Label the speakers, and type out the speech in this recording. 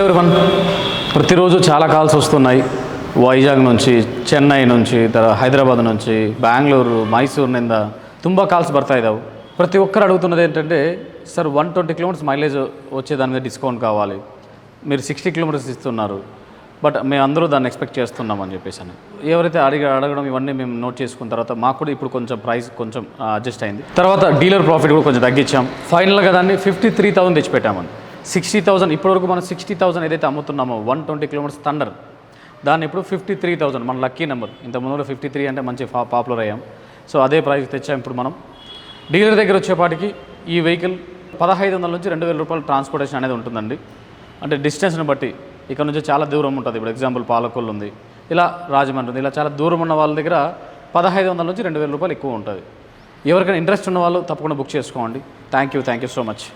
Speaker 1: Everyone ప్రతిరోజు చాలా calls వస్తున్నాయి వైజాగ్ నుంచి, చెన్నై నుంచి, హైదరాబాద్ నుంచి, బెంగళూరు, ಮೈಸೂರು ನಿಂದ ತುಂಬ ಕಾಲ್ಸ್ ಬರ್ತಾ ಇದ್ದಾವೆ. ప్రతి ఒక్కరు అడుగుతున్నది ఏంటంటే సార్ 120 కిలోమీటర్స్ మైలేజ్ వచ్చేదాని మీద డిస్కౌంట్ కావాలి, మీరు 60 కిలోమీటర్స్ ఇస్తున్నారు, బట్ మేము అందరూ దాన్ని ఎక్స్పెక్ట్ చేస్తున్నామని చెప్పేసి అని ఎవరైతే అడగడం ఇవన్నీ మేము నోట్ చేసుకున్న తర్వాత మాకు కూడా ఇప్పుడు కొంచెం ప్రైస్ కొంచెం అడ్జస్ట్ అయింది. తర్వాత డీలర్ ప్రాఫిట్ కూడా కొంచెం తగ్గించాం. ఫైనల్గా దాన్ని 53,000 తెచ్చిపెట్టామని. 60,000 ఇప్పటివరకు మనం 60,000 ఏదైతే అమ్ముతున్నామో 120 కిలోమీటర్స్ థండర్, దాన్ని ఇప్పుడు 53,000 మన లక్కీ నెంబర్. ఇంత ముందు 53 అంటే మంచి పాపులర్ అయ్యాం. సో అదే ప్రైస్ తెచ్చాం. ఇప్పుడు మనం డీలర్ దగ్గర వచ్చేపాటికి ఈ వెహికల్ 1,500 నుంచి 2,000 రూపాయలు ట్రాన్స్పోర్టేషన్ అనేది ఉంటుందండి. అంటే డిస్టెన్స్ని బట్టి ఇక్కడ నుంచి చాలా దూరం ఉంటుంది. ఇప్పుడు ఎగ్జాంపుల్ పాలకొల్లు ఉంది, ఇలా రాజమండ్రి ఉంది, ఇలా చాలా దూరం ఉన్న వాళ్ళ దగ్గర 1,500 నుంచి 2,000 రూపాయలు ఎక్కువ ఉంటుంది. ఎవరికైనా ఇంట్రెస్ట్ ఉన్న వాళ్ళు తప్పకుండా బుక్ చేసుకోండి. Thank you so much.